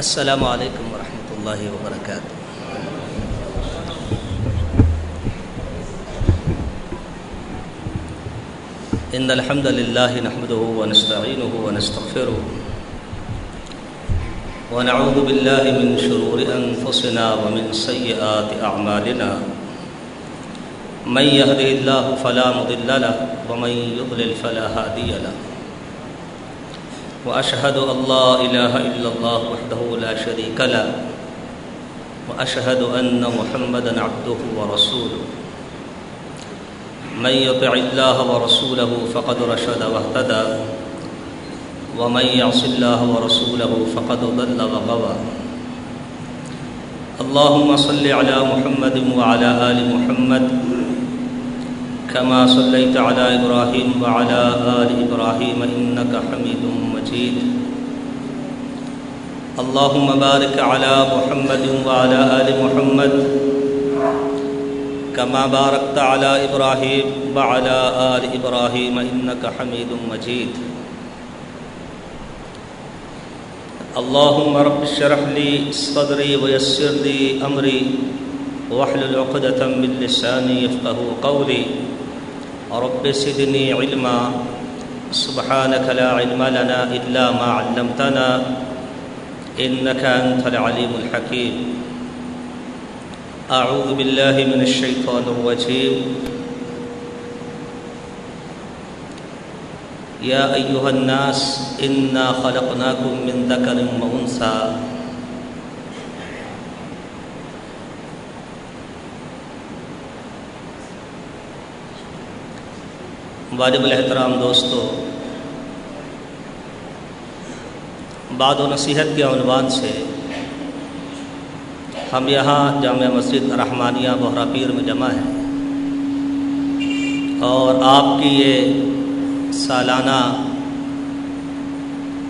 السلام علیکم ورحمۃ اللہ وبرکاتہ۔ ان الحمد للہ نحمده ونستعینه ونستغفره ونعوذ باللہ من شرور انفسنا ومن سیئات اعمالنا من يهده اللہ فلا مضل له ومن يضلل فلا هادی له وأشهد أن لا إله إلا الله وحده لا شريك له وأشهد أن محمدا عبده ورسوله من يطع الله ورسوله فقد رشد واهتدى ومن يعص الله ورسوله فقد ضل وغوى اللهم صل على محمد وعلى آل محمد كما صليت على إبراهيم وعلى آل إبراهيم إنك حميد مجيد اللهم بارك على محمد وعلى آل محمد كما باركت على إبراهيم وعلى آل إبراهيم إنك حميد مجيد اللهم رب اشرح لي صدري ويسر لي أمري واحلل عقدة من لساني يفقهوا قولي رب زدني علما سبحانك لا علم لنا إلا ما علمتنا إنك أنت العليم الحكيم أعوذ بالله من الشيطان الرجيم يا أيها الناس إنا خلقناكم من ذكر وأنثى واجب الاحترام دوستو، بعد و نصیحت کے عنوان سے ہم یہاں جامع مسجد رحمانیہ بہرہ پیر میں جمع ہیں اور آپ کی یہ سالانہ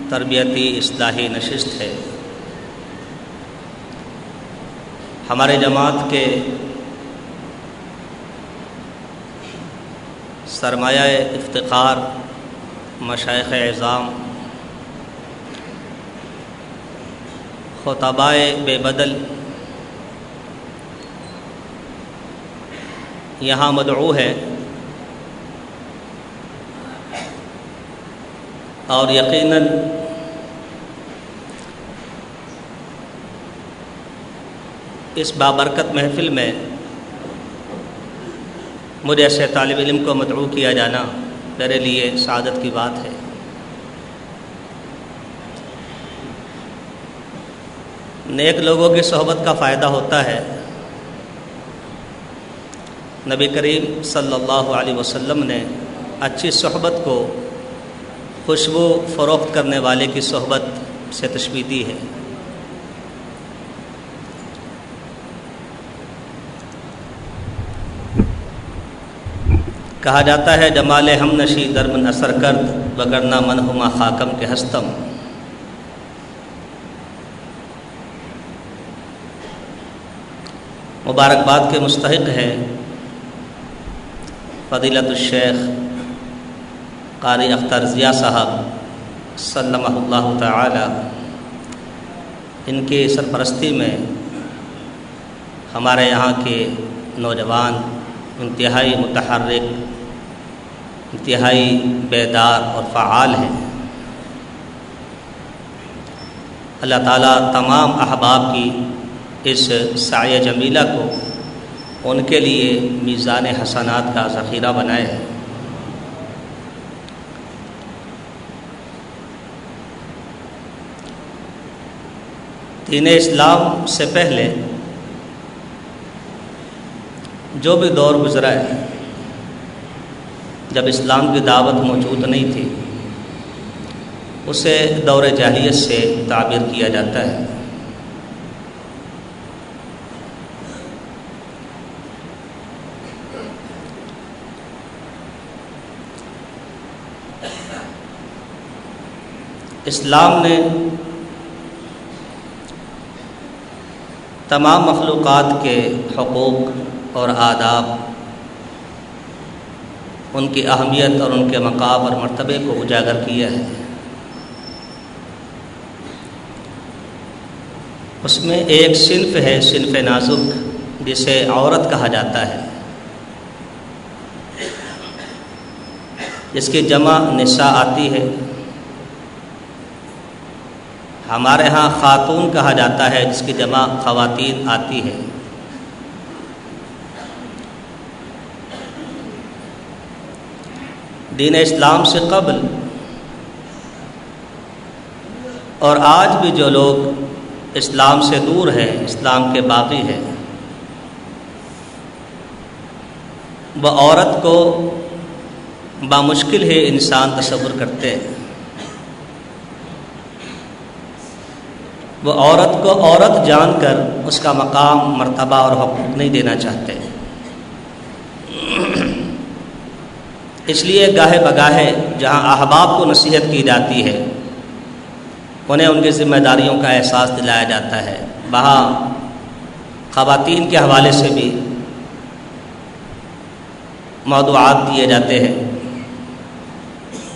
تربیتی اصلاحی نشست ہے۔ ہمارے جماعت کے سرمایہ افتخار مشائخ اعظام خطبائے بے بدل یہاں مدعو ہے اور یقیناً اس بابرکت محفل میں مجھے ایسے طالب علم کو مدعو کیا جانا میرے لیے سعادت کی بات ہے۔ نیک لوگوں کی صحبت کا فائدہ ہوتا ہے۔ نبی کریم صلی اللہ علیہ وسلم نے اچھی صحبت کو خوشبو فروخت کرنے والے کی صحبت سے تشبیہ دی ہے۔ کہا جاتا ہے جمال ہم نشی درمن اثر کرد وگرنہ من ہما خاکم کے ہستم۔ مبارکباد کے مستحق ہے فضیلت الشیخ قاری اختر ضیاء صاحب سلمہ اللہ تعالی۔ ان کی سرپرستی میں ہمارے یہاں کے نوجوان انتہائی متحرک، انتہائی بیدار اور فعال ہیں۔ اللہ تعالیٰ تمام احباب کی اس سعی جمیلہ کو ان کے لیے میزان حسنات کا ذخیرہ بنائے۔ دین اسلام سے پہلے جو بھی دور گزرا ہے، جب اسلام کی دعوت موجود نہیں تھی، اسے دور جاہلیت سے تعبیر کیا جاتا ہے۔ اسلام نے تمام مخلوقات کے حقوق اور آداب، ان کی اہمیت اور ان کے مقام اور مرتبے کو اجاگر کیا ہے۔ اس میں ایک صنف ہے صنف نازک، جسے عورت کہا جاتا ہے، جس کی جمع نساء آتی ہے۔ ہمارے ہاں خاتون کہا جاتا ہے، جس کی جمع خواتین آتی ہے۔ دین اسلام سے قبل اور آج بھی جو لوگ اسلام سے دور ہیں، اسلام کے باغی ہیں، وہ عورت کو بامشکل ہی انسان تصور کرتے ہیں۔ وہ عورت کو عورت جان کر اس کا مقام، مرتبہ اور حقوق نہیں دینا چاہتے۔ اس لیے گاہے بگاہے جہاں احباب کو نصیحت کی جاتی ہے، انہیں ان کی ذمہ داریوں کا احساس دلایا جاتا ہے، وہاں خواتین کے حوالے سے بھی موضوعات دیے جاتے ہیں،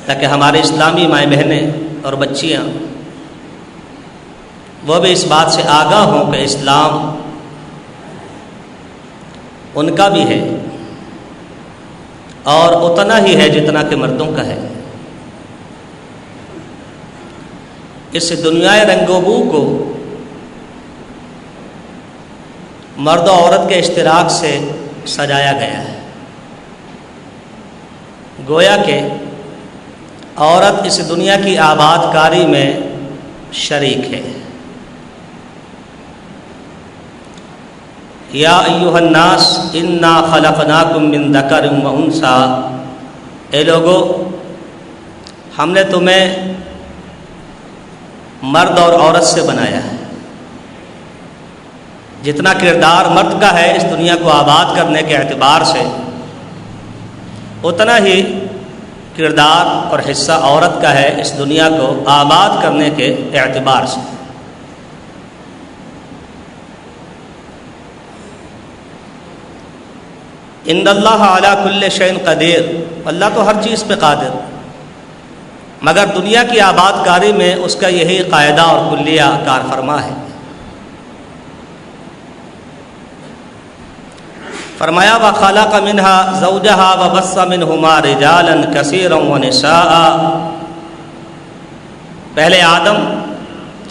تاکہ ہمارے اسلامی مائیں بہنیں اور بچیاں وہ بھی اس بات سے آگاہ ہوں کہ اسلام ان کا بھی ہے اور اتنا ہی ہے جتنا کہ مردوں کا ہے۔ اس دنیا رنگ و بو کو مرد و عورت کے اشتراک سے سجایا گیا ہے، گویا کہ عورت اس دنیا کی آباد کاری میں شریک ہے۔ یا ایھا الناس انا خلقناکم من ذکر و انثی، اے لوگو ہم نے تمہیں مرد اور عورت سے بنایا ہے۔ جتنا کردار مرد کا ہے اس دنیا کو آباد کرنے کے اعتبار سے، اتنا ہی کردار اور حصہ عورت کا ہے اس دنیا کو آباد کرنے کے اعتبار سے۔ ان اللہ علی کل شیء قدیر، اللہ تو ہر چیز پہ قادر، مگر دنیا کی آباد کاری میں اس کا یہی قاعدہ اور کلیہ کار فرما ہے۔ فرمایا وَخَلَقَ مِنْهَا زَوْجَهَا وَبَثَّ مِنْهُمَا رِجَالًا كَثِيرًا وَنِسَاءً، پہلے آدم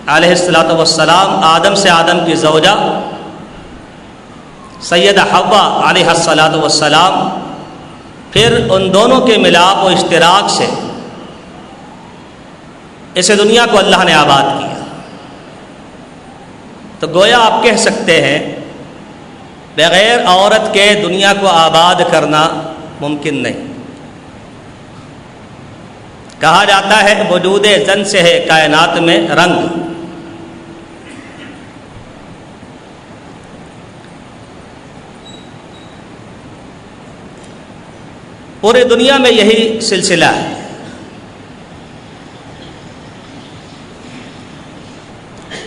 علیہ السلام، آدم سے آدم کی زوجہ سیدہ حوا علیہ السلام، پھر ان دونوں کے ملاپ و اشتراک سے اس دنیا کو اللہ نے آباد کیا۔ تو گویا آپ کہہ سکتے ہیں بغیر عورت کے دنیا کو آباد کرنا ممکن نہیں۔ کہا جاتا ہے وجود زن سے ہے کائنات میں رنگ، پوری دنیا میں یہی سلسلہ ہے۔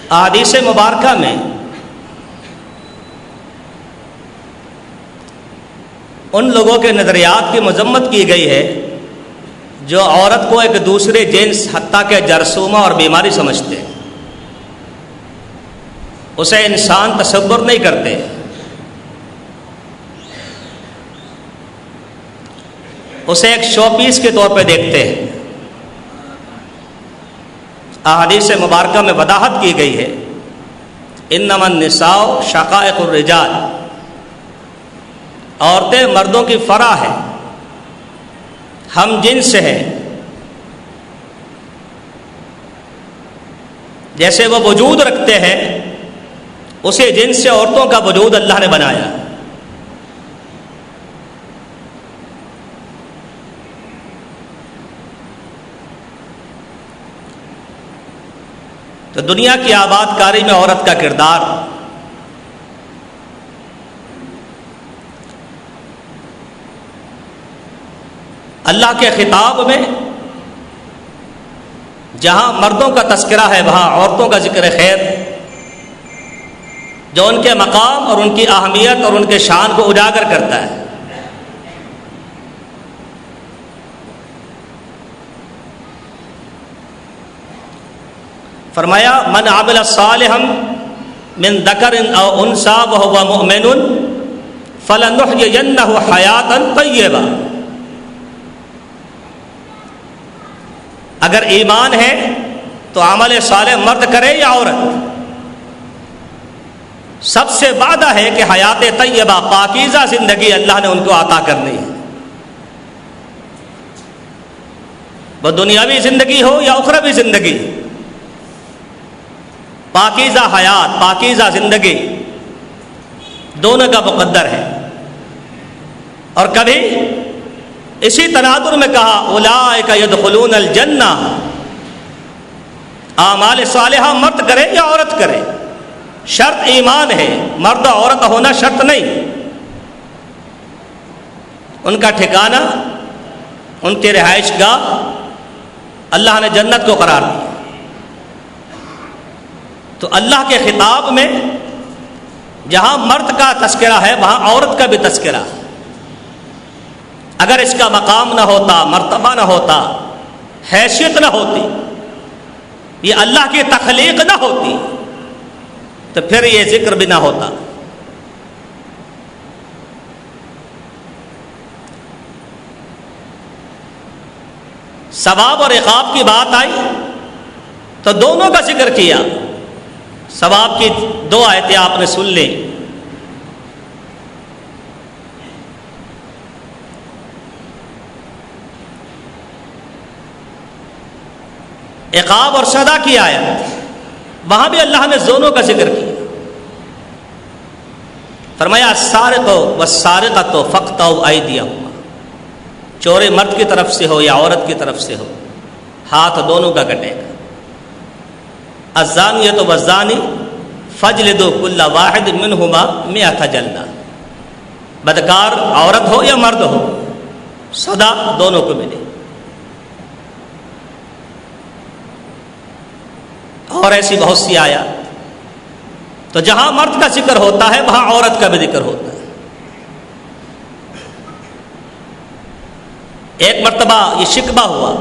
احادیث مبارکہ میں ان لوگوں کے نظریات کی مذمت کی گئی ہے جو عورت کو ایک دوسرے جنس حتیٰ کہ جرثومہ اور بیماری سمجھتے ہیں، اسے انسان تصور نہیں کرتے، اسے ایک شو پیس کے طور پہ دیکھتے ہیں۔ احادیث مبارکہ میں وضاحت کی گئی ہے انما النساء شقائق الرجال، عورتیں مردوں کی فرع ہے، ہم جنس ہیں، جیسے وہ وجود رکھتے ہیں اسی جنس سے عورتوں کا وجود اللہ نے بنایا۔ تو دنیا کی آباد کاری میں عورت کا کردار اللہ کے خطاب میں جہاں مردوں کا تذکرہ ہے وہاں عورتوں کا ذکر خیر، جو ان کے مقام اور ان کی اہمیت اور ان کے شان کو اجاگر کرتا ہے۔ فرمایا من عمل صالحا من ذکر او انثى وهو مؤمن فلنحيينه حیاتا طیبہ. اگر ایمان ہے تو عمل صالح مرد کرے یا عورت، سب سے وعدہ ہے کہ حیات طیبہ پاکیزہ زندگی اللہ نے ان کو عطا کرنی ہے. وہ دنیاوی زندگی ہو یا اخروی زندگی، پاکیزہ حیات، پاکیزہ زندگی دونوں کا مقدر ہے. اور کبھی اسی تناظر میں کہا اولئک یدخلون الجنہ، اعمال صالحہ مرد کرے یا عورت کرے، شرط ایمان ہے، مرد عورت ہونا شرط نہیں. ان کا ٹھکانہ، ان کے رہائش گاہ اللہ نے جنت کو قرار دیا. تو اللہ کے خطاب میں جہاں مرد کا تذکرہ ہے وہاں عورت کا بھی تذکرہ ہے. اگر اس کا مقام نہ ہوتا، مرتبہ نہ ہوتا، حیثیت نہ ہوتی، یہ اللہ کی تخلیق نہ ہوتی، تو پھر یہ ذکر بھی نہ ہوتا. ثواب اور عقاب کی بات آئی تو دونوں کا ذکر کیا. ثواب کی 2 آیتیں آپ نے سن لیں. عقاب اور سزا کی آیت، وہاں بھی اللہ نے دونوں کا ذکر کیا. فرمایا السارق والسارقۃ فاقطعوا ایدیہما، چور مرد کی طرف سے ہو یا عورت کی طرف سے ہو، ہاتھ دونوں کا کٹے گا. الزانیۃ والزانی فاجلدوا کل واحد منہما 100 جلدہ، بدکار عورت ہو یا مرد ہو سزا دونوں کو ملے. اور ایسی بہت سی آیات. تو جہاں مرد کا ذکر ہوتا ہے وہاں عورت کا بھی ذکر ہوتا ہے. ایک مرتبہ یہ شکوہ ہوا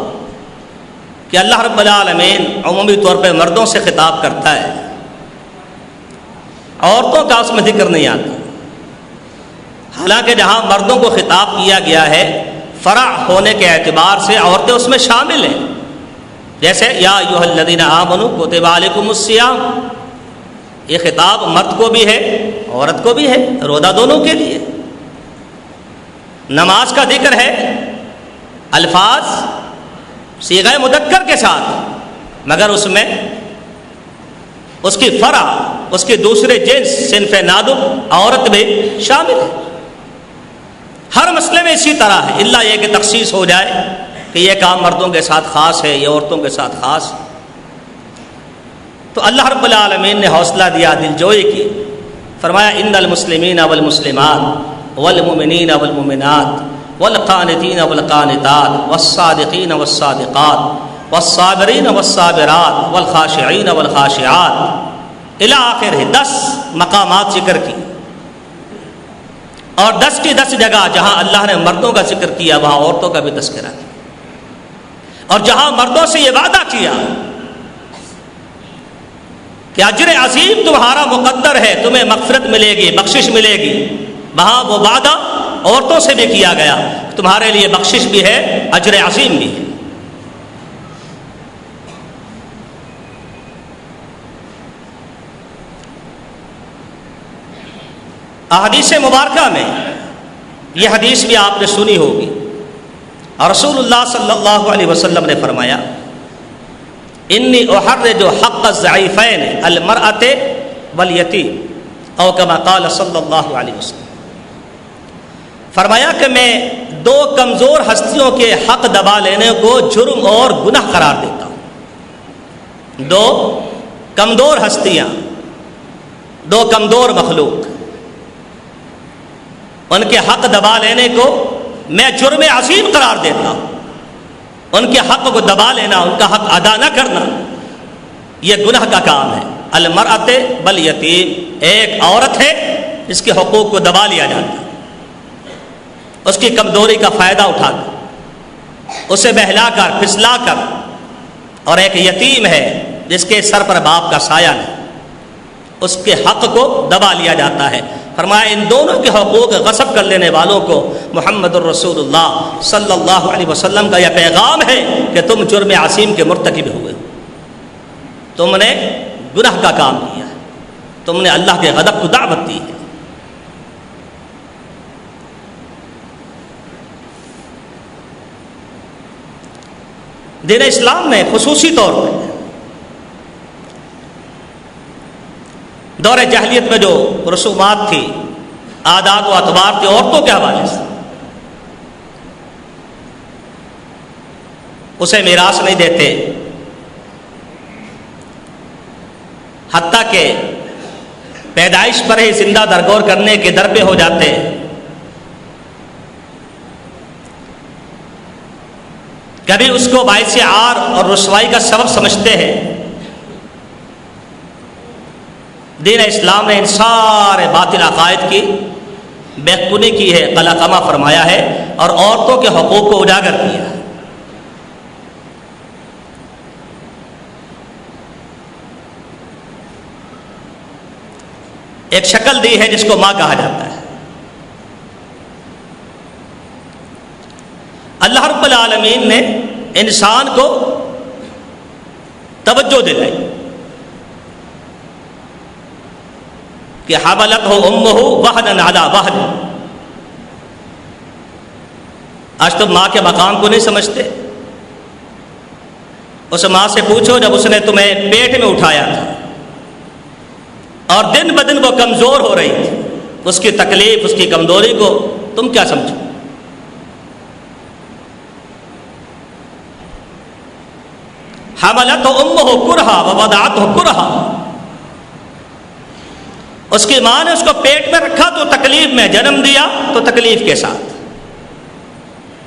کہ اللہ رب العالمین عمومی طور پہ مردوں سے خطاب کرتا ہے، عورتوں کا اس میں ذکر نہیں آتا. حالانکہ جہاں مردوں کو خطاب کیا گیا ہے فرع ہونے کے اعتبار سے عورتیں اس میں شامل ہیں. جیسے یا ایھا الذین آمنوا کتب علیکم الصیام، یہ خطاب مرد کو بھی ہے عورت کو بھی ہے، روزہ دونوں کے لیے. نماز کا ذکر ہے الفاظ صیغہ مذکر کے ساتھ، مگر اس میں اس کی فرع، اس کے دوسرے جنس صنف نادب عورت بھی شامل ہے. ہر مسئلے میں اسی طرح ہے، الا یہ کہ تخصیص ہو جائے کہ یہ کام مردوں کے ساتھ خاص ہے، یہ عورتوں کے ساتھ خاص. تو اللہ رب العالمین نے حوصلہ دیا، دل جوئی کی. فرمایا ان المسلمین والمسلمات والمؤمنین والمؤمنات والقانتین والقانتات والصادقین والصادقات والصابرین والصابرات والخاشعین والخاشعات الی آخر 10 مقامات ذکر کی. اور 10 کی 10 جگہ جہاں اللہ نے مردوں کا ذکر کیا وہاں عورتوں کا بھی تذکرہ کیا. اور جہاں مردوں سے یہ وعدہ کیا کہ اجر عظیم تمہارا مقدر ہے، تمہیں مغفرت ملے گی، بخشش ملے گی، وہاں وہ وعدہ عورتوں سے بھی کیا گیا، تمہارے لیے بخشش بھی ہے، اجر عظیم بھی ہے. احادیث مبارکہ میں یہ حدیث بھی آپ نے سنی ہوگی، اور رسول اللہ صلی اللہ علیہ وسلم نے فرمایا انی احرج حق الضعیفین المرأۃ والیتیم او کما قال صلی اللہ علیہ وسلم. فرمایا کہ میں 2 کمزور ہستیوں کے حق دبا لینے کو جرم اور گناہ قرار دیتا ہوں. 2 کمزور ہستیاں، 2 کمزور مخلوق، ان کے حق دبا لینے کو میں جرم عظیم قرار دیتا ہوں. ان کے حق کو دبا لینا، ان کا حق ادا نہ کرنا، یہ گناہ کا کام ہے. المرأۃ والیتیم، ایک عورت ہے جس کے حقوق کو دبا لیا جاتا ہے، اس کی کمزوری کا فائدہ اٹھا کر، اسے بہلا کر پھسلا کر. اور ایک یتیم ہے جس کے سر پر باپ کا سایہ نہیں. اس کے حق کو دبا لیا جاتا ہے۔ فرمایا ان دونوں کے حقوق غصب کر لینے والوں کو محمد الرسول اللہ صلی اللہ علیہ وسلم کا یہ پیغام ہے کہ تم جرم عظیم کے مرتکب ہوئے، تم نے گناہ کا کام کیا ہے، تم نے اللہ کے غضب کو دعوت دی ہے۔ دین اسلام نے خصوصی طور پر دور جاہلیت میں جو رسومات تھی، عادات و اطوار تھے عورتوں کے حوالے سے، اسے میراث نہیں دیتے، حتیٰ کہ پیدائش پر ہی زندہ درگور کرنے کے در پہ ہو جاتے، کبھی اس کو باعث عار اور رسوائی کا سبب سمجھتے ہیں۔ دین اسلام نے ان سارے باطل عقائد کی بیخبونی کی ہے، قلقمہ فرمایا ہے اور عورتوں کے حقوق کو اجاگر کیا ہے۔ ایک شکل دی ہے جس کو ماں کہا جاتا ہے۔ اللہ رب العالمین نے انسان کو توجہ دلائی کہ حملتہ امہ وہنا علی وہن۔ آج تم ماں کے مقام کو نہیں سمجھتے؟ اس ماں سے پوچھو جب اس نے تمہیں پیٹ میں اٹھایا تھا اور دن بدن وہ کمزور ہو رہی تھی، اس کی تکلیف، اس کی کمزوری کو تم کیا سمجھو؟ حملتہ امہ کرہا ووضعتہ کرہا، اس کی ماں نے اس کو پیٹ میں رکھا تو تکلیف میں، جنم دیا تو تکلیف کے ساتھ۔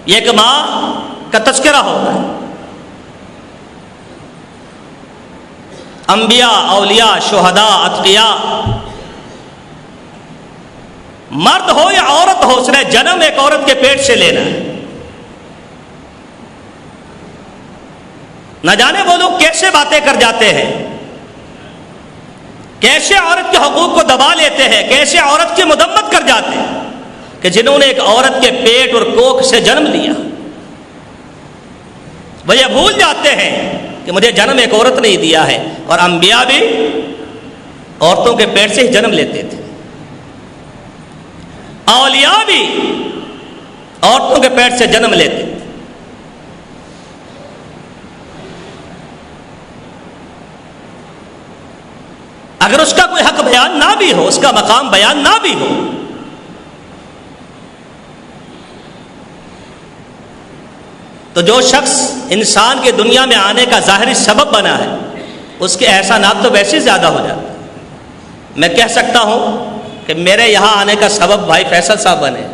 یہ ایک ماں کا تذکرہ ہوتا ہے۔ انبیاء، اولیاء، شہداء، اتقیاء، مرد ہو یا عورت ہو، اس نے جنم ایک عورت کے پیٹ سے لینا ہے۔ نہ جانے وہ لوگ کیسے باتیں کر جاتے ہیں، کیسے عورت کے حقوق کو دبا لیتے ہیں، کیسے عورت کی مذمت کر جاتے ہیں کہ جنہوں نے ایک عورت کے پیٹ اور کوکھ سے جنم لیا، وہ یہ بھول جاتے ہیں کہ مجھے جنم ایک عورت نے دیا ہے۔ اور انبیاء بھی عورتوں کے پیٹ سے ہی جنم لیتے تھے، اولیاء بھی عورتوں کے پیٹ سے جنم لیتے تھے۔ اگر اس کا کوئی حق بیان نہ بھی ہو، اس کا مقام بیان نہ بھی ہو، تو جو شخص انسان کے دنیا میں آنے کا ظاہری سبب بنا ہے، اس کے احسانات تو ویسے زیادہ ہو جاتے ہیں۔ میں کہہ سکتا ہوں کہ میرے یہاں آنے کا سبب بھائی فیصل صاحب بنے،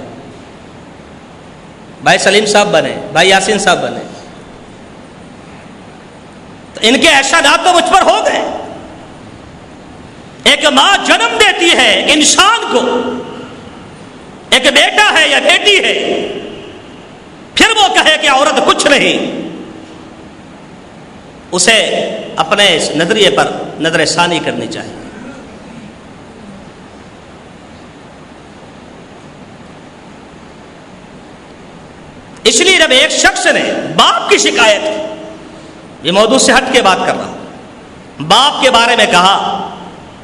بھائی سلیم صاحب بنے، بھائی یاسین صاحب بنے، تو ان کے احسانات تو مجھ پر ہو گئے۔ ایک ماں جنم دیتی ہے انسان کو، ایک بیٹا ہے یا بیٹی ہے، پھر وہ کہے کہ عورت کچھ نہیں، اسے اپنے اس نظریے پر نظر ثانی کرنی چاہیے۔ اس لیے جب ایک شخص نے باپ کی شکایت، یہ موضوع سے ہٹ کے بات کر رہا ہوں، باپ کے بارے میں کہا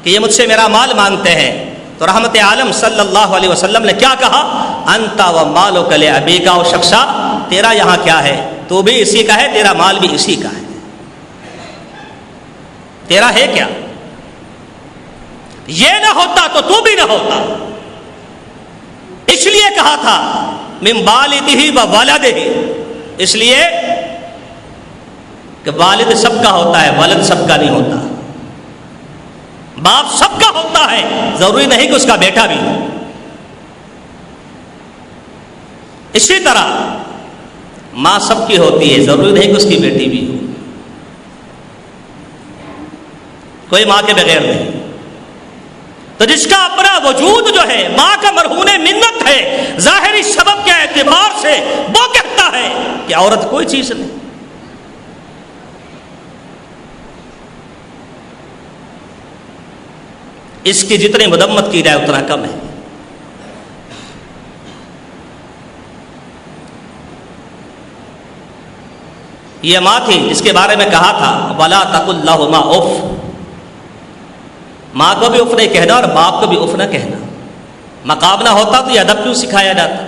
کہ یہ مجھ سے میرا مال مانگتے ہیں، تو رحمت عالم صلی اللہ علیہ وسلم نے کیا کہا؟ انت و مالک لابیک، او شخصا تیرا یہاں کیا ہے، تو بھی اسی کا ہے، تیرا مال بھی اسی کا ہے، تیرا ہے کیا؟ یہ نہ ہوتا تو تو بھی نہ ہوتا۔ اس لیے کہا تھا من والدہ و ولدہ، اس لیے کہ والد سب کا ہوتا ہے، ولد سب کا نہیں ہوتا۔ باپ سب کا ہوتا ہے، ضروری نہیں کہ اس کا بیٹا بھی ہو۔ اسی طرح ماں سب کی ہوتی ہے، ضروری نہیں کہ اس کی بیٹی بھی ہو، کوئی ماں کے بغیر نہیں۔ تو جس کا اپنا وجود جو ہے ماں کا مرہون منت ہے، ظاہری سبب کے اعتبار سے وہ کہتا ہے کہ عورت کوئی چیز نہیں۔ اس کی جتنی مذمت کی جائے اتنا کم ہے۔ یہ ماں تھی جس کے بارے میں کہا تھا وَلَا تَقُلْ لَهُمَا اُفٍّ، ماں کو بھی اف نہیں کہنا اور باپ کو بھی اف نہ کہنا۔ مقابلہ ہوتا تو یہ ادب کیوں سکھایا جاتا؟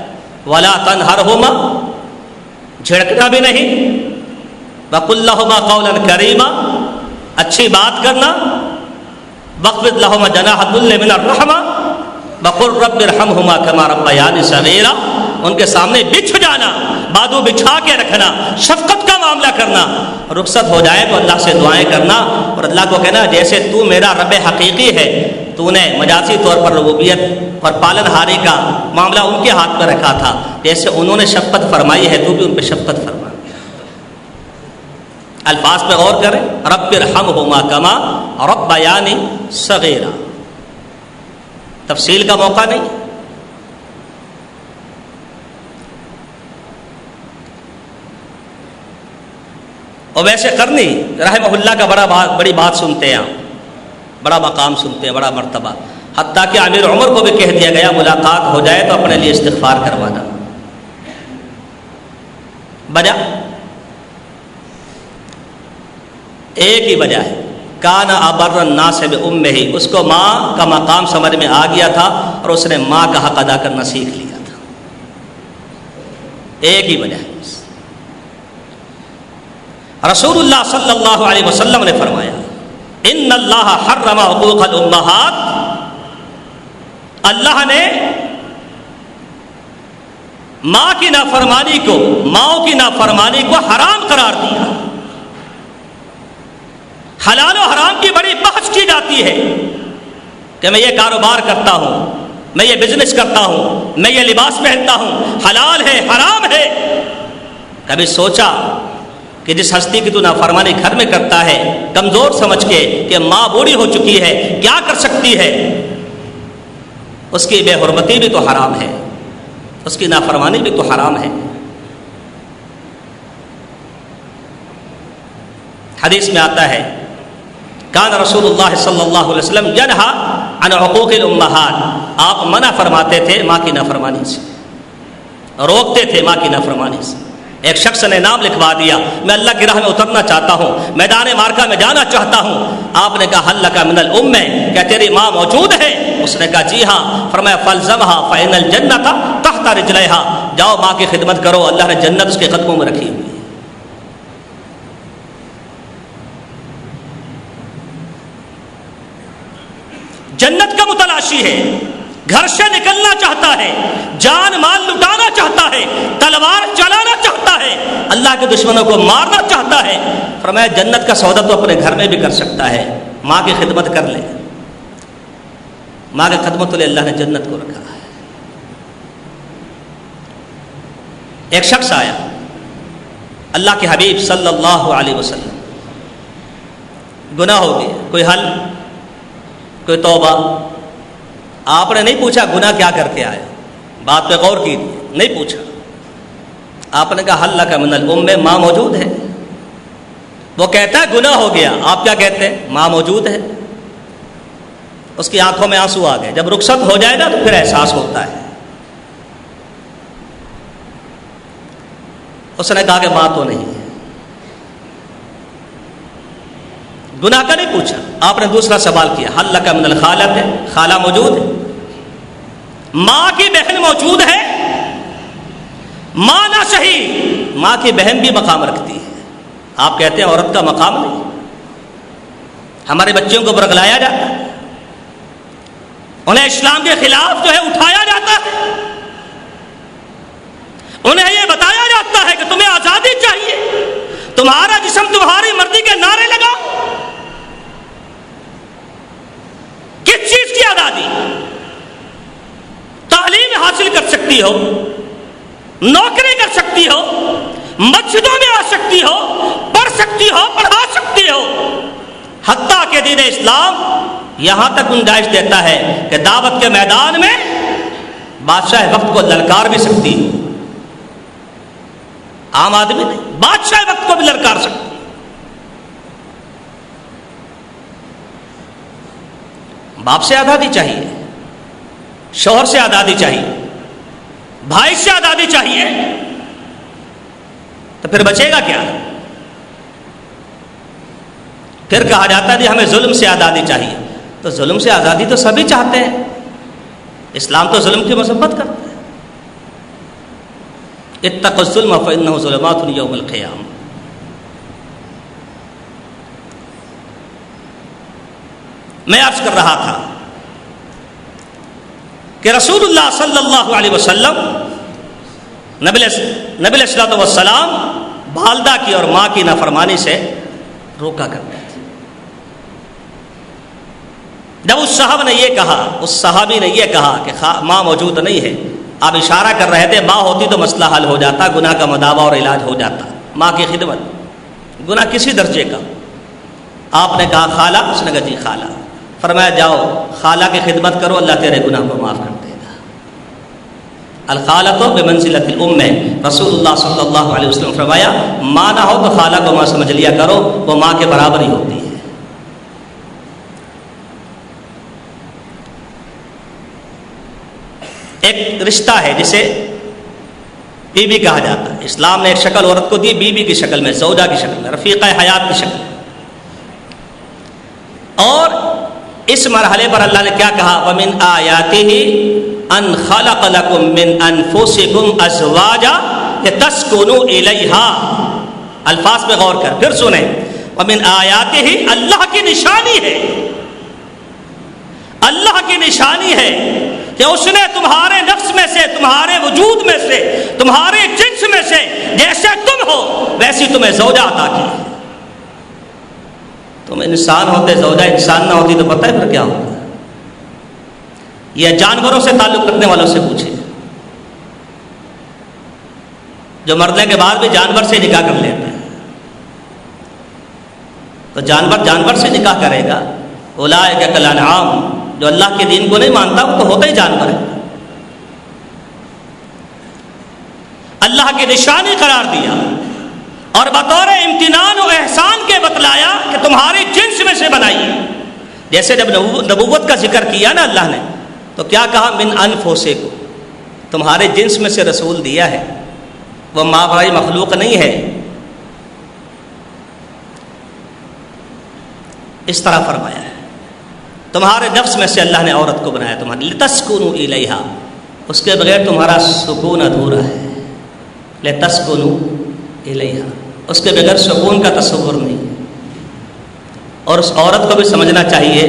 وَلَا تَنْهَرْهُمَا، جھڑکنا بھی نہیں، وَقُلْ لَهُمَا قَوْلًا كَرِيمًا، اچھی بات کرنا، وَاخْفِضْ لَهُمَا جَنَاحَ الذُّلِّ مِنَ الرَّحْمَةِ وَقُلْ رَبِّ ارْحَمْهُمَا كَمَا رَبَّيَانِي صَغِيرًا، ان کے سامنے بچھ جانا، بازو بچھا کے رکھنا، شفقت کا معاملہ کرنا، رخصت ہو جائے تو اللہ سے دعائیں کرنا اور اللہ کو کہنا جیسے تو میرا رب حقیقی ہے، تو نے مجازی طور پر ربوبیت اور پالن ہاری کا معاملہ ان کے ہاتھ میں رکھا تھا، جیسے انہوں نے شفقت فرمائی ہے تو بھی ان پہ شفقت فرما۔ الفاظ پہ غور کریں، رب ارحمہما کما ربیانی صغیرا، تفصیل کا موقع نہیں۔ اور ویسے کرنی رحمہ اللہ کا بڑی بات سنتے ہیں، بڑا مقام سنتے ہیں، بڑا مرتبہ، حتیٰ کہ امیر عمر کو بھی کہہ دیا گیا ملاقات ہو جائے تو اپنے لیے استغفار کروانا۔ وجہ ایک ہی وجہ ہے، کان ابر الناس بامہ، اس کو ماں کا مقام سمجھ میں آ گیا تھا اور اس نے ماں کا حق ادا کرنا سیکھ لیا تھا، ایک ہی وجہ ہے۔ رسول اللہ صلی اللہ علیہ وسلم نے فرمایا ان اللہ حرم حقوق الامہات، اللہ نے ماں کی نافرمانی کو، ماؤں کی نافرمانی کو حرام قرار دیا۔ حلال و حرام کی بڑی بحث کی جاتی ہے کہ میں یہ کاروبار کرتا ہوں، میں یہ بزنس کرتا ہوں، میں یہ لباس پہنتا ہوں، حلال ہے حرام ہے۔ کبھی سوچا کہ جس ہستی کی تو نافرمانی گھر میں کرتا ہے کمزور سمجھ کے کہ ماں بوڑھی ہو چکی ہے، کیا کر سکتی ہے، اس کی بے حرمتی بھی تو حرام ہے، اس کی نافرمانی بھی تو حرام ہے۔ حدیث میں آتا ہے کان رسول اللہ صلی اللہ علیہ وسلم ینہا عن حقوق الامہات، آپ منع فرماتے تھے ماں کی نافرمانی سے، روکتے تھے ماں کی نافرمانی سے۔ ایک شخص نے نام لکھوا دیا، میں اللہ کی راہ میں اترنا چاہتا ہوں، میدان معرکہ میں جانا چاہتا ہوں۔ آپ نے کہا حل لک من الام، کیا تیری ماں موجود ہے؟ اس نے کہا جی ہاں۔ فرمایا فالزمھا فإن الجنۃ تحت رجلیھا، جاؤ ماں کی خدمت کرو، اللہ نے جنت اس کے قدموں میں رکھی ہوئی ہے۔ جنت کا متلاشی ہے، گھر سے نکلنا چاہتا ہے، جان مال لٹانا چاہتا ہے، تلوار چلانا چاہتا ہے، اللہ کے دشمنوں کو مارنا چاہتا ہے۔ فرمایا جنت کا سودا تو اپنے گھر میں بھی کر سکتا ہے، ماں کی خدمت کر لے۔ ماں کی خدمت کے لیے اللہ نے جنت کو رکھا ہے۔ ایک شخص آیا اللہ کے حبیب صلی اللہ علیہ وسلم، گناہ ہو گیا، کوئی حل، کوئی توبہ؟ آپ نے نہیں پوچھا گناہ کیا کر کے آیا، بات پہ غور کی، نہیں پوچھا۔ آپ نے کہا حل لک من الام، ماں موجود ہے۔ وہ کہتا ہے گناہ ہو گیا، آپ کیا کہتے ہیں؟ ماں موجود ہے۔ اس کی آنکھوں میں آنسو آ گئے۔ جب رخصت ہو جائے نا تو پھر احساس ہوتا ہے۔ اس نے کہا کہ ماں تو نہیں ہے، گناہ کا نہیں پوچھا۔ آپ نے دوسرا سوال کیا حل لک من الخالۃ، خالہ موجود ہے، ماں کی بہن موجود ہے؟ ماں نہ صحیح، ماں کی بہن بھی مقام رکھتی ہے۔ آپ کہتے ہیں عورت کا مقام نہیں؟ ہمارے بچوں کو برگلایا جاتا ہے، انہیں اسلام کے خلاف جو ہے اٹھایا جاتا ہے، انہیں یہ بتایا جاتا ہے کہ تمہیں آزادی چاہیے، تمہارا جسم تمہاری مرضی کے نعرے لگاؤ۔ کس چیز کی آزادی؟ تعلیم حاصل کر سکتی ہو، نوکری کر سکتی ہو، مسجدوں میں آ سکتی ہو، پڑھ سکتی ہو، پڑھا سکتی ہو، حتیٰ کہ دین اسلام یہاں تک گنجائش دیتا ہے کہ دعوت کے میدان میں بادشاہ وقت کو للکار بھی سکتی ہے۔ عام آدمی نہیں، بادشاہ وقت کو بھی للکار سکتی۔ باپ سے آزادی چاہیے، شوہر سے آزادی چاہیے، بھائی سے آزادی چاہیے، تو پھر بچے گا کیا؟ پھر کہا جاتا ہے کہ ہمیں ظلم سے آزادی چاہیے، تو ظلم سے آزادی تو سبھی چاہتے ہیں، اسلام تو ظلم کی مذمت کرتا ہے۔ اتقوا الظلم فإنه ظلمات یوم القیامہ۔ میں عرض کر رہا تھا کہ رسول اللہ صلی اللہ علیہ وسلم نبی علیہ الصلوۃ والسلام والدہ کی اور ماں کی نافرمانی سے روکا کرتے تھے۔ جب اس صاحب نے یہ کہا، اس صحابی نے یہ کہا کہ ماں موجود نہیں ہے، آپ اشارہ کر رہے تھے ماں ہوتی تو مسئلہ حل ہو جاتا، گناہ کا مداوع اور علاج ہو جاتا، ماں کی خدمت گناہ کسی درجے کا۔ آپ نے کہا خالہ، اس نے کہا جی خالہ، فرمایا جاؤ خالہ کی خدمت کرو، اللہ تیرے گناہ کو معاف کر دے گا۔ الخالۃ بمنزلۃ الام ہے، رسول اللہ صلی اللہ علیہ وسلم فرمایا ماں نہ ہو تو خالہ کو ماں سمجھ لیا کرو، وہ ماں کے برابر ہی ہوتی ہے۔ ایک رشتہ ہے جسے بی بی کہا جاتا ہے، اسلام نے ایک شکل عورت کو دی، بی بی کی شکل میں، زوجہ کی شکل میں، رفیقہ حیات کی شکل میں۔ اور اس مرحلے پر اللہ نے کیا کہا؟ وَمِنْ آيَاتِهِ أَنْ خَلَقَ لَكُم مِّنْ أَنفُسِكُمْ أَزْوَاجًا لِتَسْكُنُوا إِلَيْهَا۔ الفاظ پہ غور کر، پھر سنیں، وَمِنْ آيَاتِهِ، اللہ کی نشانی ہے، اللہ کی نشانی ہے کہ اس نے تمہارے نفس میں سے، تمہارے وجود میں سے، تمہارے جنس میں سے جیسے تم ہو ویسی تمہیں زوجہ عطا کی۔ تم انسان ہوتے، زوجہ انسان نہ ہوتی تو پتہ ہے پھر کیا ہوتا؟ یہ جانوروں سے تعلق رکھنے والوں سے پوچھے، جو مرنے کے بعد بھی جانور سے نکاح کر لیتے ہیں، تو جانور سے نکاح کرے گا؟ اولئک کالانعام، جو اللہ کے دین کو نہیں مانتا وہ تو ہوتا ہی جانور ہے۔ اللہ کی نشانی قرار دیا اور بطور امتنان و احسان کے بتلایا کہ تمہاری جنس میں سے بنائی۔ جیسے جب نبوت کا ذکر کیا نا اللہ نے، تو کیا کہا؟ من انفسکم، تمہارے جنس میں سے رسول دیا ہے، وہ مابرائی مخلوق نہیں ہے۔ اس طرح فرمایا ہے، تمہارے نفس میں سے اللہ نے عورت کو بنایا تمہارے، لتسکنوا الیہا، اس کے بغیر تمہارا سکون ادھورا ہے، لتسکنوا الیہا، اس کے بغیر سکون کا تصور نہیں۔ اور اس عورت کو بھی سمجھنا چاہیے،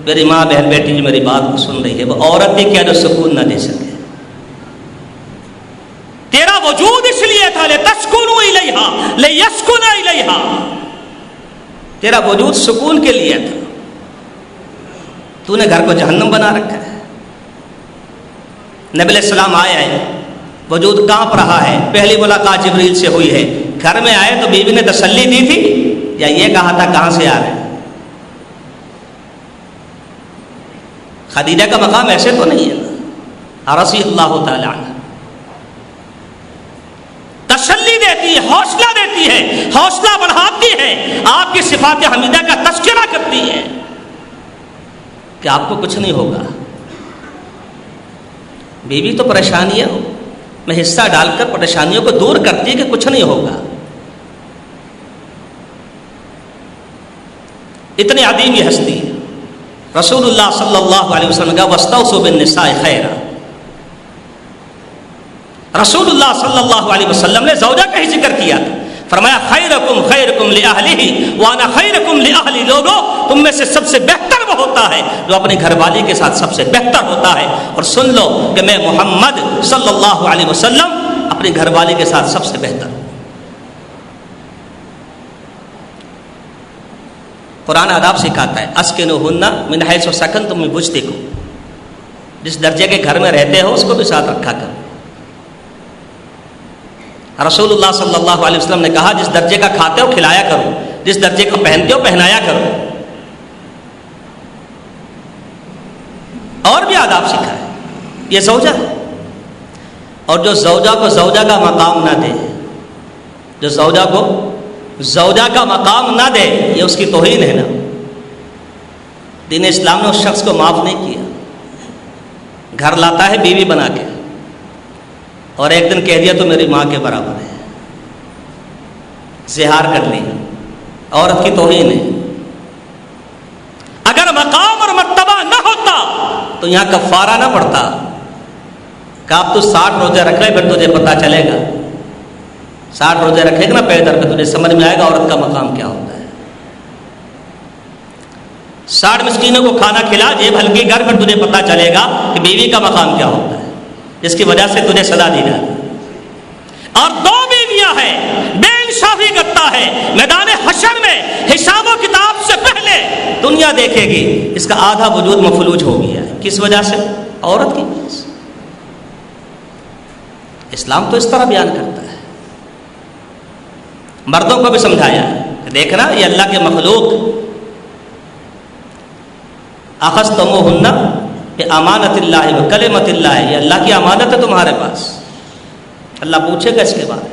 میری ماں بہن بیٹی جو میری بات کو سن رہی ہے، وہ عورت ہی کیا جو سکون نہ دے سکے۔ تیرا وجود اس لیے تھا لتسکنوا الیہا لیسکن الیہا، تیرا وجود سکون کے لیے تھا، تو نے گھر کو جہنم بنا رکھا ہے۔ نبی علیہ السلام آئے ہیں، وجود کانپ رہا ہے، پہلی ملاقات جبریل سے ہوئی ہے، گھر میں آئے تو بیوی نے تسلی دی تھی یا یہ کہا تھا کہاں سے آ رہے ہیں؟ خدیجہ کا مقام ایسے تو نہیں ہے نا، رضی اللہ تعالی عنہ، تسلی دیتی ہے، حوصلہ دیتی ہے، حوصلہ بڑھاتی ہے، آپ کی صفات حمیدہ کا تذکرہ کرتی ہے کہ آپ کو کچھ نہیں ہوگا۔ بیوی تو پریشانیاں میں حصہ ڈال کر پریشانیوں کو دور کرتی ہے کہ کچھ نہیں ہوگا۔ اتنی عظیم یہ ہستی ہے۔ رسول اللہ صلی اللہ علیہ وسلم کا واستوصوا بالنساء خیرا، رسول اللہ صلی اللہ علیہ وسلم نے زوجہ کا ہی ذکر کیا تھا، فرمایا خیرکم خیرکم لأہلہ وانا خیرکم لأہلی، لوگوں تم میں سے سب سے بہتر وہ ہوتا ہے جو اپنی گھر والی کے ساتھ سب سے بہتر ہوتا ہے، اور سن لو کہ میں محمد صلی اللہ علیہ وسلم اپنی گھر والی کے ساتھ سب سے بہتر ہوں۔ قرآن آداب سکھاتا ہے، اسکنوہن من حیث سکنتم من وجدکم، جس درجے کے گھر میں رہتے ہو اس کو بھی ساتھ رکھا کرو۔ رسول اللہ صلی اللہ علیہ وسلم نے کہا جس درجے کا کھاتے ہو کھلایا کرو، جس درجے کو پہنتے ہو پہنایا کرو۔ اور بھی آداب سکھائے، یہ زوجہ ہے، اور جو زوجہ کو زوجہ کا مقام نہ دے، جو زوجہ کو زوجہ کا مقام نہ دے، یہ اس کی توہین ہے نا۔ دین اسلام نے اس شخص کو معاف نہیں کیا. گھر لاتا ہے بیوی بنا کے اور ایک دن کہہ دیا تو میری ماں کے برابر ہے. زہار کر لی. عورت کی توہین ہے. اگر مقام اور مرتبہ نہ ہوتا تو یہاں کفارہ نہ پڑتا کہ اب تو 60 روزے رکھ لے پھر تجھے پتہ چلے گا. 60 روزے رکھے گا نا پیدر پہ تجھے سمجھ میں آئے گا عورت کا مقام کیا ہوتا ہے. 60 مسکینوں کو کھانا کھلا جیب ہلکی کر پھر تجھے پتہ چلے گا کہ بیوی کا مقام کیا ہوتا ہے جس کی وجہ سے تجھے سزا دی جاتی. اور 2 بیویاں ہیں بے انصافی کرتا ہے میدان حشر میں حساب و کتاب سے پہلے دنیا دیکھے گی اس کا آدھا وجود مفلوج ہو گیا ہے. کس وجہ سے؟ عورت کی وجہ سے. اسلام تو اس طرح بیان کرتا ہے. مردوں کو بھی سمجھایا کہ دیکھنا یہ اللہ کے مخلوق اخذتموہن بامانۃ اللہ وکلمۃ اللہ یہ اللہ کی امانت ہے تمہارے پاس. اللہ پوچھے گا اس کے بعد.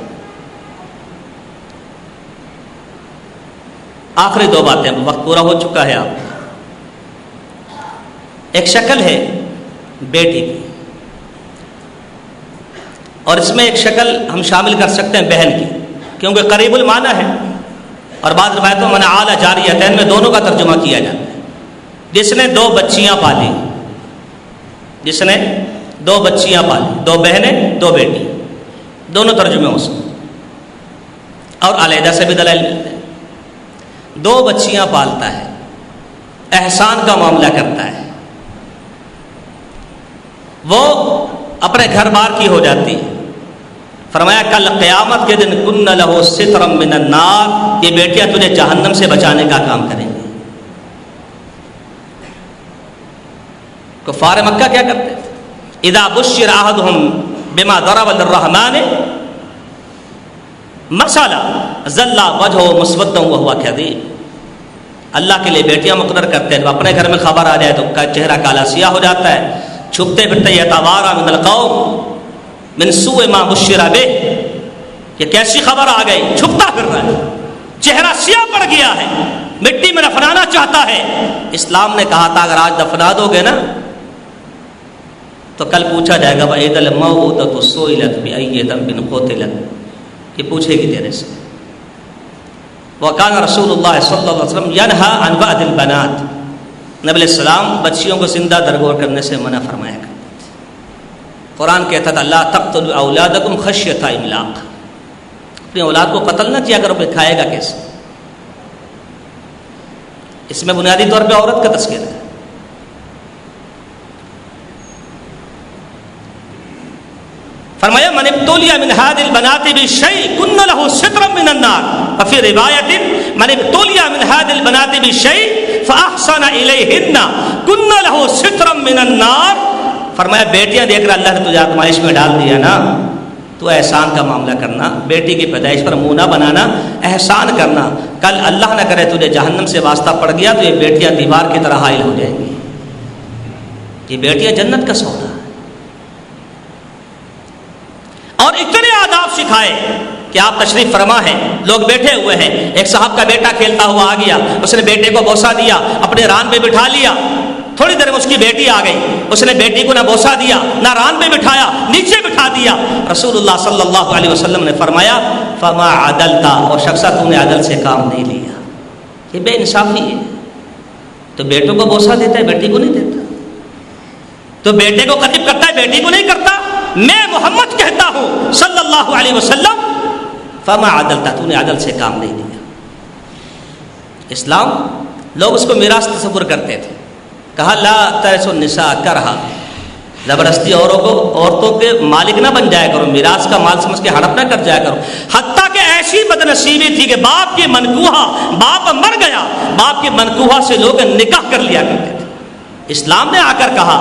آخری 2 باتیں وقت پورا ہو چکا ہے. آپ ایک شکل ہے بیٹی کی اور اس میں ایک شکل ہم شامل کر سکتے ہیں بہن کی کیونکہ قریب المعنی ہے اور بعض روایتوں میں اعلیٰ جاریتین میں دونوں کا ترجمہ کیا جاتا ہے. جس نے 2 بچیاں پالی جس نے 2 بچیاں پالی 2 بہنیں 2 بیٹی دونوں ترجمے ہو سکتے اور علیحدہ سے بھی دلائل ملتے ہیں. 2 بچیاں پالتا ہے احسان کا معاملہ کرتا ہے وہ اپنے گھر بار کی ہو جاتی ہے. فرمایا کل قیامت کے دن کن لہو سترم من النار یہ بیٹیاں تجھے جہنم سے بچانے کا کام کریں گی. کفار مکہ کیا کرتے تھے؟ اذا بشر احدهم بما ضرب للرحمن مثلا ظل وجهه مسودا وهو كظيم. اللہ کے لیے بیٹیاں مقرر کرتے ہیں. اپنے گھر میں خبر آ جائے تو چہرہ کالا سیاہ ہو جاتا ہے. چھپتے پھرتے یتوارا من القوم من سوء ما بشر به یہ کیسی خبر آ گئی چھپتا پھر رہا ہے چہرہ سیاہ پڑ گیا ہے مٹی میں دفنانا چاہتا ہے. اسلام نے کہا تھا اگر آج دفنا دو گے نا تو کل پوچھا جائے گا وَإِذَا الْمَوْءُودَةُ سُئِلَتْ بِأَيِّ ذَنبٍ قُتِلَتْ یہ پوچھے گی تیرے سے. وَكَانَ رسول اللہ صلی اللہ علیہ وسلم يَنْهَى عَنْ بَعْضِ الْبَنَاتِ نبی علیہ السلام بچیوں کو زندہ درگور کرنے سے منع فرمایا کرتے تھے. قرآن کہتا تھا لَا تَقْتُلُوا أَوْلَادَكُمْ خَشْيَةَ إِمْلَاقٍ اپنی اولاد کو قتل نہ کیا کرو پھر کھائے گا کیسے. اس میں بنیادی طور پہ عورت کا تذکرہ ہے. فرمایا من ابتلي من هذه البنات بشيء كن له سترا من النار وفي روايه من ابتلي من هذه البنات بشيء فاحسن اليهن كن له سترا من النار. فرمایا بیٹیاں دیکھ کر اللہ نے تجھے آزمائش میں ڈال دیا نا تو احسان کا معاملہ کرنا بیٹی کی پیدائش پر منہ نہ بنانا احسان کرنا. کل اللہ نہ کرے تجھے جہنم سے واسطہ پڑ گیا تو یہ بیٹیاں دیوار کی طرح حائل ہو جائیں گی. یہ بیٹیاں جنت کا سودا اور اتنے آداب سکھائے کہ آپ تشریف فرما ہیں لوگ بیٹھے ہوئے ہیں. ایک صاحب کا بیٹا کھیلتا ہوا آ گیا اس نے بیٹے کو بوسہ دیا اپنے ران پہ بٹھا لیا. تھوڑی دیر میں اس کی بیٹی آ گئی اس نے بیٹی کو نہ بوسہ دیا نہ ران پہ بٹھایا نیچے بٹھا دیا. رسول اللہ صلی اللہ علیہ وسلم نے فرمایا فما عدلتا اور شخصا تو نے عدل سے کام نہیں لیا. یہ بے انصافی ہے. تو بیٹوں کو بوسہ دیتا ہے بیٹی کو نہیں دیتا. تو بیٹے کو قریب کرتا ہے بیٹی کو نہیں کرتا. میں محمد کہتا ہوں صلی اللہ علیہ وسلم فما عدلتا تو نے عدل سے کام نہیں لیا. اسلام لوگ اس کو میراث تصور کرتے تھے. کہا لا ترث النساء کرہا زبردستی عورتوں کے مالک نہ بن جایا کرو میراث کا مال سمجھ کے ہڑپ نہ کر جایا کرو. حتیٰ کہ ایسی بدنصیبی تھی کہ باپ کی منکوہا باپ مر گیا باپ کی منکوہا سے لوگ نکاح کر لیا کرتے تھے. اسلام نے آ کر کہا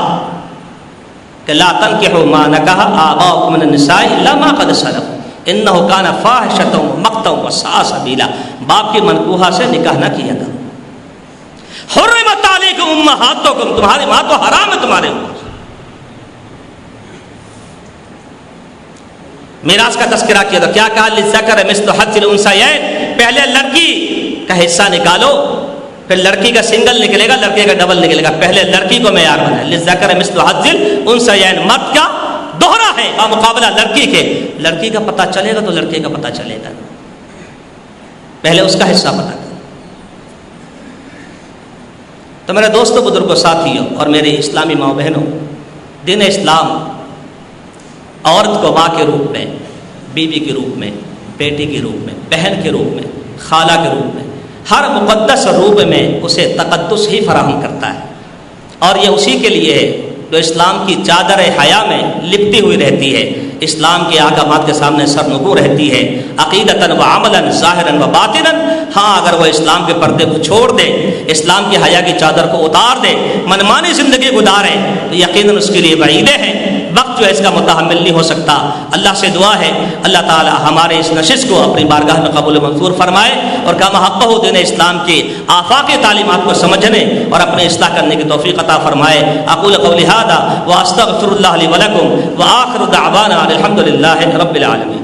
کہ لا تنکحوا ما نکح آباؤکم من النساء الا ما قد سلف انہ کان فاحشۃ ومقتا وساء سبیلا. باپ کی منکوہا سے نکاح نہ کیا کرو. حرمت علیکم امہاتکم تمہاری ماں تو حرام ہے تمہارے اوپر. میراث کا تذکرہ کیا تو کیا کہا للذکر مثل حظ الانثیین پہلے لڑکی کا حصہ نکالو پھر لڑکی کا سنگل نکلے گا، لڑکے کا ڈبل نکلے گا. پہلے لڑکی کو معیار بنائے، للذکر مثل حظ الانثیین، مرد کا دوہرا ہے مقابلہ لڑکی کے. لڑکی کا پتہ چلے گا تو لڑکے کا پتہ چلے گا، پہلے اس کا حصہ پتہ کرو. تو میرے دوستوں، بزرگوں، ساتھیوں اور میرے اسلامی ماں بہنوں، دین اسلام عورت کو ماں کے روپ میں، بیوی کے روپ میں، بیٹی کے روپ میں، بہن کے روپ میں، خالہ کے روپ میں، ہر مقدس روپ میں اسے تقدس ہی فراہم کرتا ہے. اور یہ اسی کے لیے ہے جو اسلام کی چادر حیا میں لپٹی ہوئی رہتی ہے، اسلام کے احکامات کے سامنے سرنگو رہتی ہے، عقیدتاً و عملاً، ظاہراً و باطناً. ہاں، اگر وہ اسلام کے پردے کو چھوڑ دے، اسلام کی حیا کی چادر کو اتار دے، منمانی زندگی گزارے، تو یقیناً اس کے لیے وعیدیں ہیں. وقت جو ہے اس کا متحمل نہیں ہو سکتا. اللہ سے دعا ہے اللہ تعالی ہمارے اس نشست کو اپنی بارگاہ میں قبول و منظور فرمائے، اور کما حقہ دین اسلام کی آفاقی تعلیمات کو سمجھنے اور اپنے اصلاح کرنے کی توفیق عطا فرمائے. اقول قولی ھذا واستغفر اللہ لی ولکم وآخر دعوانا الحمد للہ رب العالمین.